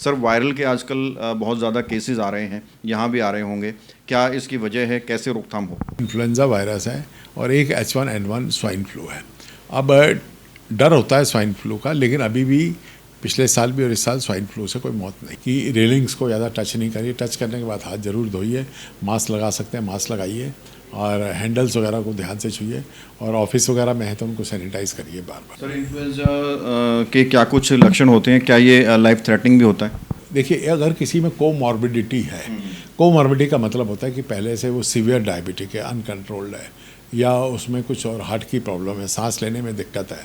Sir viral के आजकल बहुत ज़्यादा केसेस आ रहे हैं, यहाँ भी आ रहे होंगे। क्या इसकी वजह है, कैसे रोकथाम हो? इन्फ्लुएंजा वायरस है और एक H1N1 स्वाइन फ्लू है। अब डर होता है स्वाइन फ्लू का, लेकिन अभी भी पिछले साल भी और इस साल स्वाइन फ्लू से कोई मौत नहीं कि रेलिंग्स को ज़्यादा टच नहीं करिए। टच करने के बाद हाथ ज़रूर धोइए, मास्क लगा सकते हैं मास्क लगाइए और हैंडल्स वगैरह को ध्यान से छूइए और ऑफिस वगैरह में है तो उनको सैनिटाइज करिए बार बार। सर इन्फ्लुएंजा के क्या कुछ लक्षण होते हैं? क्या ये लाइफ थ्रेटनिंग भी होता है? देखिए, अगर किसी में कोमॉर्बिडिटी है, कोमॉर्बिडिटी का मतलब होता है कि पहले से वो सीवियर डायबिटिक है, अनकंट्रोल्ड है, या उसमें कुछ और हार्ट की प्रॉब्लम है, सांस लेने में दिक्कत है,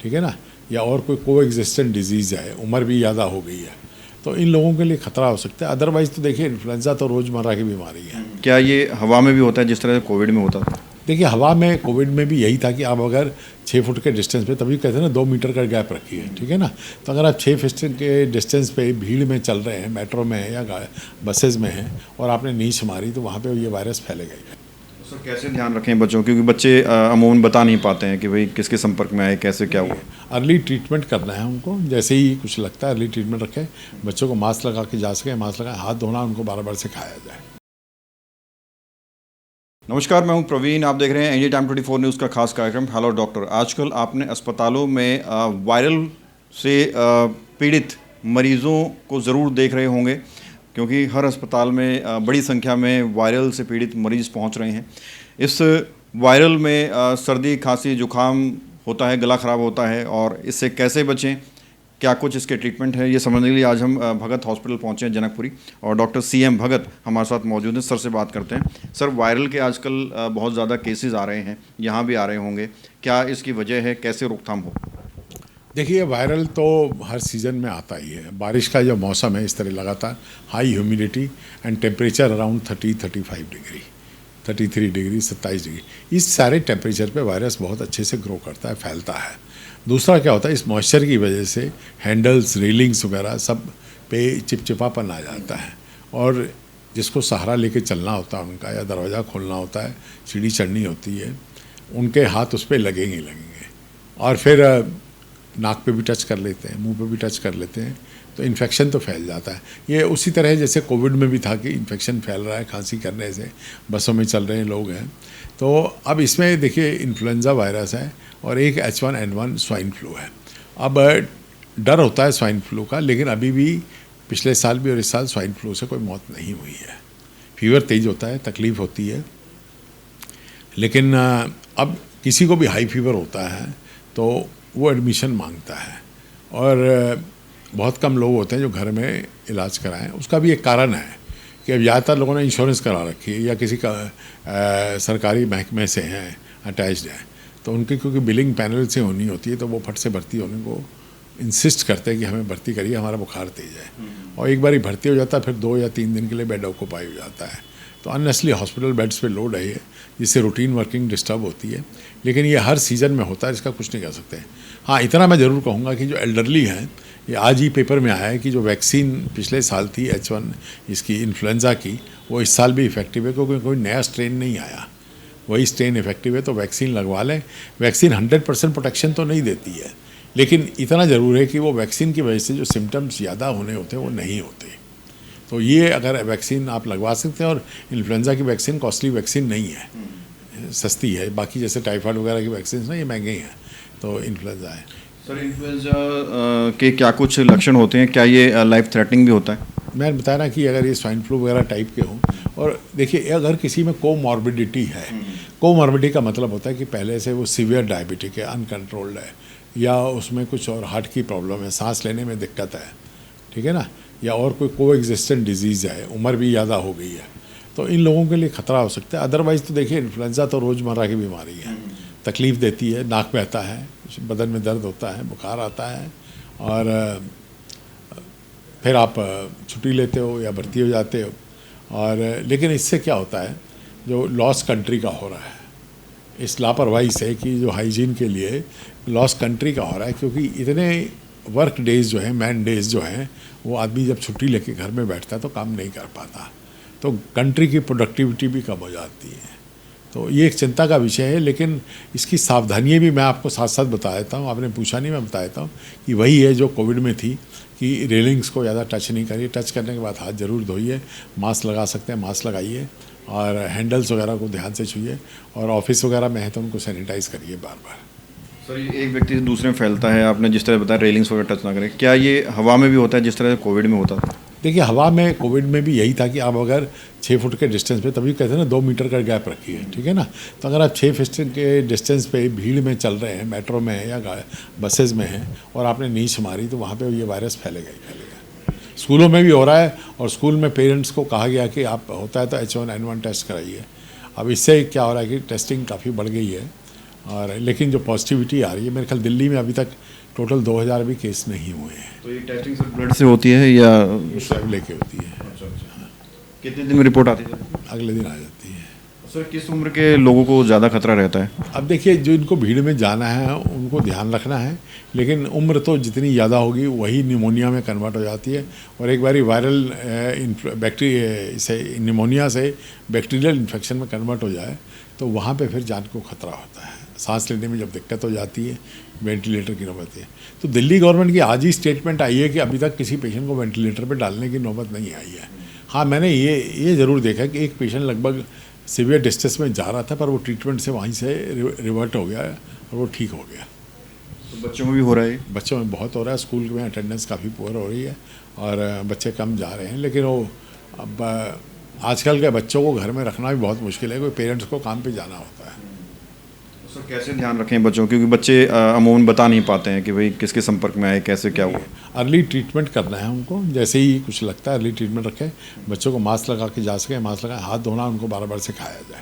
ठीक है ना, या और कोई कोएग्जिस्टेंट डिजीज़ है, उम्र भी ज़्यादा हो गई है, तो इन लोगों के लिए खतरा हो सकता है। अदरवाइज़ तो देखिए, इन्फ्लुएंजा तो रोज़मर्रा की बीमारी है। क्या ये हवा में भी होता है जिस तरह से कोविड में होता था? देखिए, हवा में कोविड में भी यही था कि आप अगर 6 फुट के डिस्टेंस पे, तभी कहते हैं ना 2 मीटर का गैप रखिए, ठीक है ना। तो अगर आप 6 फुट के डिस्टेंस पे भीड़ में चल रहे हैं, मेट्रो में है या बसेज में हैं, और आपने नींच मारी तो वहाँ पे ये वायरस फैलेगा ही। सर कैसे ध्यान रखें बच्चों, क्योंकि बच्चे अमूमन बता नहीं पाते हैं कि भाई किसके संपर्क में आए, कैसे क्या हुआ। अर्ली ट्रीटमेंट करना है उनको, जैसे ही कुछ लगता है अर्ली ट्रीटमेंट रखें। बच्चों को मास्क लगा के जा सके मास्क लगाएं, हाथ धोना उनको बार बार सिखाया जाए। नमस्कार, मैं हूं प्रवीण। आप देख रहे हैं एनडी टाइम 24 न्यूज़ का खास कार्यक्रम हेलो डॉक्टर। आजकल आपने अस्पतालों में वायरल से पीड़ित मरीज़ों को ज़रूर देख रहे होंगे, क्योंकि हर अस्पताल में बड़ी संख्या में वायरल से पीड़ित मरीज़ पहुंच रहे हैं। इस वायरल में सर्दी, खांसी, जुकाम होता है, गला ख़राब होता है, और इससे कैसे बचें, क्या कुछ इसके ट्रीटमेंट है, ये समझने के लिए आज हम भगत हॉस्पिटल पहुंचे हैं जनकपुरी, और डॉक्टर CM भगत हमारे साथ मौजूद हैं। सर से बात करते हैं। सर वायरल के आजकल बहुत ज़्यादा केसेस आ रहे हैं, यहाँ भी आ रहे होंगे। क्या इसकी वजह है, कैसे रोकथाम हो? देखिए, वायरल तो हर सीज़न में आता ही है। बारिश का जो मौसम है, इस तरह लगातार high humidity and temperature around 30-35 degree, 33 degree, 27 degree, इस सारे टेम्परेचर पे वायरस बहुत अच्छे से ग्रो करता है, फैलता है। दूसरा क्या होता है, इस मॉइस्चर की वजह से हैंडल्स, रेलिंग्स वगैरह सब पे चिपचिपापन आ जाता है, और जिसको सहारा लेके चलना होता है उनका, या दरवाज़ा खोलना होता है, सीढ़ी चढ़नी होती है, उनके हाथ उस पर लगेंगे। और फिर नाक पे भी टच कर लेते हैं, मुंह पे भी टच कर लेते हैं, तो इन्फेक्शन तो फैल जाता है। ये उसी तरह जैसे कोविड में भी था कि इन्फेक्शन फैल रहा है खांसी करने से, बसों में चल रहे लोग हैं। तो अब इसमें देखिए, इन्फ्लुएंजा वायरस है और एक H1N1 स्वाइन फ्लू है। अब डर होता है स्वाइन फ्लू का, लेकिन अभी भी पिछले साल भी और इस साल स्वाइन फ्लू से कोई मौत नहीं हुई है। फीवर तेज होता है, तकलीफ़ होती है, लेकिन अब किसी को भी हाई फीवर होता है तो वो एडमिशन मांगता है, और बहुत कम लोग होते हैं जो घर में इलाज कराएं। उसका भी एक कारण है कि अब ज़्यादातर लोगों ने इंश्योरेंस करा रखी है या किसी का सरकारी महकमे से हैं, अटैच्ड हैं, तो उनकी क्योंकि बिलिंग पैनल से होनी होती है, तो वो फट से भर्ती होने को इंसिस्ट करते हैं कि हमें भर्ती करिए, हमारा बुखार तेज है। और एक बार ही भर्ती हो जाता है, फिर 2 या 3 दिन के लिए बेड ऑक्यूपाई हो जाता है। तो अननेसली हॉस्पिटल बेड्स पे लोड है ये, जिससे रूटीन वर्किंग डिस्टर्ब होती है। लेकिन ये हर सीज़न में होता है, इसका कुछ नहीं कर सकते। हाँ, इतना मैं ज़रूर कहूँगा कि जो एल्डरली हैं, ये आज ही पेपर में आया है कि जो वैक्सीन पिछले साल थी H1 इसकी इन्फ्लुएंजा की, वो इस साल भी इफ़ेक्टिव है, क्योंकि कोई नया स्ट्रेन नहीं आया, वही स्ट्रेन इफ़ेक्टिव है। तो वैक्सीन लगवा लें। वैक्सीन 100% प्रोटेक्शन तो नहीं देती है, लेकिन इतना ज़रूर है कि वो वैक्सीन की वजह से जो सिम्टम्स ज़्यादा होने होते हैं वो नहीं होते। तो ये अगर वैक्सीन आप लगवा सकते हैं, और इन्फ्लुएंजा की वैक्सीन कॉस्टली वैक्सीन नहीं है, सस्ती है। बाकी जैसे टाइफाइड वगैरह की वैक्सीन ना, ये महंगे हैं, तो इन्फ्लुएंजा है। सर इन्फ्लुएंजा के क्या कुछ लक्षण होते हैं? क्या ये लाइफ थ्रेटनिंग भी होता है? मैं बताया ना कि अगर ये स्वाइन फ्लू वगैरह टाइप के हों, और देखिए, अगर किसी में कोमॉर्बिडिटी है, कोमॉर्बिडिटी का मतलब होता है कि पहले से वो सीवियर डायबिटिक है, अनकंट्रोल्ड है, या उसमें कुछ और हार्ट की प्रॉब्लम है, सांस लेने में दिक्कत है, ठीक है ना, या और कोई कोएग्जिस्टेंट डिजीज़ है, उम्र भी ज़्यादा हो गई है, तो इन लोगों के लिए खतरा हो सकता है। अदरवाइज़ तो देखिए, इन्फ्लुएंजा तो रोज़मर्रा की बीमारी है, तकलीफ़ देती है, नाक बहता है, बदन में दर्द होता है, बुखार आता है, और फिर आप छुट्टी लेते हो या भर्ती हो जाते हो। और लेकिन इससे क्या होता है, जो लॉस कंट्री का हो रहा है, इस लापरवाही से, कि जो हाइजीन के लिए लॉस कंट्री का हो रहा है, क्योंकि इतने वर्क डेज जो हैं, मैन डेज जो हैं, वो आदमी जब छुट्टी लेके घर में बैठता है तो काम नहीं कर पाता, तो कंट्री की प्रोडक्टिविटी भी कम हो जाती है। तो ये एक चिंता का विषय है, लेकिन इसकी सावधानियाँ भी मैं आपको साथ साथ बता देता हूँ। आपने पूछा नहीं, मैं बता देता हूँ कि वही है जो कोविड में थी, कि रेलिंग्स को ज़्यादा टच नहीं करिए, टच करने के बाद हाथ ज़रूर धोइए, मास्क लगा सकते हैं मास्क लगाइए, और हैंडल्स वगैरह को ध्यान से छूइए, और ऑफिस वगैरह में है तो उनको सैनिटाइज करिए बार बार। सर ये एक व्यक्ति से दूसरे में फैलता है, आपने जिस तरह बताया रेलिंग्स वगैरह टच ना करें, क्या ये हवा में भी होता है जिस तरह कोविड में होता था? देखिए, हवा में कोविड में भी यही था कि आप अगर 6 फुट के डिस्टेंस पे, तभी कहते हैं ना 2 मीटर का गैप रखिए, ठीक है ना। तो अगर आप 6 फुट के डिस्टेंस पे भीड़ में चल रहे हैं, मेट्रो में है या बसेज में हैं, और आपने नीच मारी, तो वहाँ पे ये वायरस फैलेगा ही फैलेगा। स्कूलों में भी हो रहा है, और स्कूल में पेरेंट्स को कहा गया कि आप होता है तो H1N1 टेस्ट कराइए। अब इससे क्या हो रहा है कि टेस्टिंग काफ़ी बढ़ गई है, और लेकिन जो पॉजिटिविटी आ रही है, मेरे ख्याल दिल्ली में अभी तक टोटल 2000 भी केस नहीं हुए हैं। तो ये टेस्टिंग सर ब्लड से होती है या स्वैब लेके होती है? कितने दिन में रिपोर्ट आती है? अगले दिन आ जाती है। सर किस उम्र के लोगों को ज़्यादा खतरा रहता है? अब देखिए, जो इनको भीड़ में जाना है उनको ध्यान रखना है, लेकिन उम्र तो जितनी ज़्यादा होगी वही निमोनिया में कन्वर्ट हो जाती है, और एक बारी वायरल बैक्टीरिया से निमोनिया से बैक्टीरियल इन्फेक्शन में कन्वर्ट हो जाए तो वहाँ पे फिर जान को खतरा होता है, सांस लेने में जब दिक्कत हो जाती है, वेंटिलेटर की नौबत है। तो दिल्ली गवर्नमेंट की आज ही स्टेटमेंट आई है कि अभी तक किसी पेशेंट को वेंटिलेटर पे डालने की नौबत नहीं आई है। हाँ, मैंने ये ज़रूर देखा कि एक पेशेंट लगभग सीवियर डिस्ट्रेस में जा रहा था, पर वो ट्रीटमेंट से वहीं से रिवर्ट हो गया और वो ठीक हो गया। तो बच्चों में भी हो रहा है? बच्चों में बहुत हो रहा है, स्कूल में अटेंडेंस काफ़ी पुअर हो रही है और बच्चे कम जा रहे हैं, लेकिन वो अब आजकल के बच्चों को घर में रखना भी बहुत मुश्किल है, कोई पेरेंट्स को काम पे जाना होता है। सर कैसे ध्यान रखें बच्चों, क्योंकि बच्चे अमूमन बता नहीं पाते हैं कि भाई किसके संपर्क में आए, कैसे क्या हुआ? अर्ली ट्रीटमेंट करना है उनको, जैसे ही कुछ लगता है अर्ली ट्रीटमेंट रखें, बच्चों को मास्क लगा के जा सके, मास्क लगाए, हाथ धोना उनको बार बार सिखाया जाए।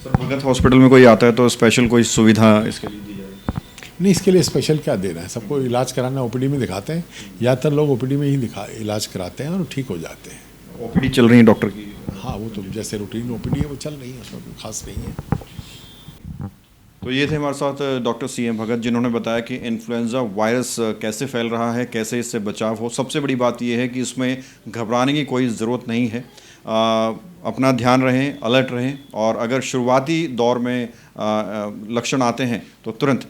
सर भगत हॉस्पिटल में कोई आता है तो स्पेशल कोई सुविधा इसके लिए दी जाए? नहीं, इसके लिए स्पेशल क्या देना है, सबको इलाज कराना ओपीडी में दिखाते हैं, ज़्यादातर लोग ओपीडी में ही इलाज कराते हैं और ठीक हो जाते हैं। ओपीडी चल रही है डॉक्टर की? हाँ, वो तो जैसे रूटीन ओपीडी है वो चल रही है, उसमें कोई खास नहीं है। तो ये थे हमारे साथ डॉक्टर CM भगत, जिन्होंने बताया कि इन्फ्लुएंजा वायरस कैसे फैल रहा है, कैसे इससे बचाव हो। सबसे बड़ी बात ये है कि इसमें घबराने की कोई ज़रूरत नहीं है। अपना ध्यान रहें, अलर्ट रहें, और अगर शुरुआती दौर में लक्षण आते हैं तो तुरंत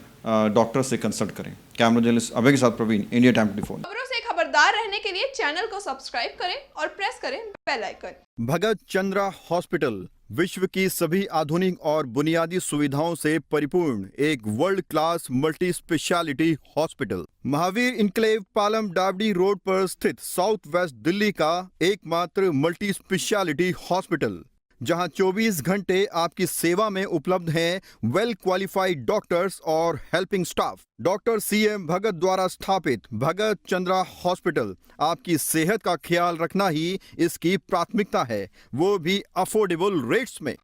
डॉक्टर से कंसल्ट करें। कैमरा जर्नलिस्ट अभय के साथ प्रवीण, इंडिया टाइम 24। खबरों से खबरदार रहने के लिए चैनल को सब्सक्राइब करें और प्रेस करें बेल आइकन। भगत चंद्रा हॉस्पिटल विश्व की सभी आधुनिक और बुनियादी सुविधाओं से परिपूर्ण एक world class multi speciality hospital, Mahavir enclave Palam डावडी रोड पर स्थित साउथ वेस्ट दिल्ली का एकमात्र मल्टी स्पेशलिटी हॉस्पिटल, जहां 24 घंटे आपकी सेवा में उपलब्ध हैं वेल क्वालिफाइड डॉक्टर्स और हेल्पिंग स्टाफ। डॉक्टर CM भगत द्वारा स्थापित भगत चंद्रा हॉस्पिटल आपकी सेहत का ख्याल रखना ही इसकी प्राथमिकता है, वो भी अफोर्डेबल रेट्स में।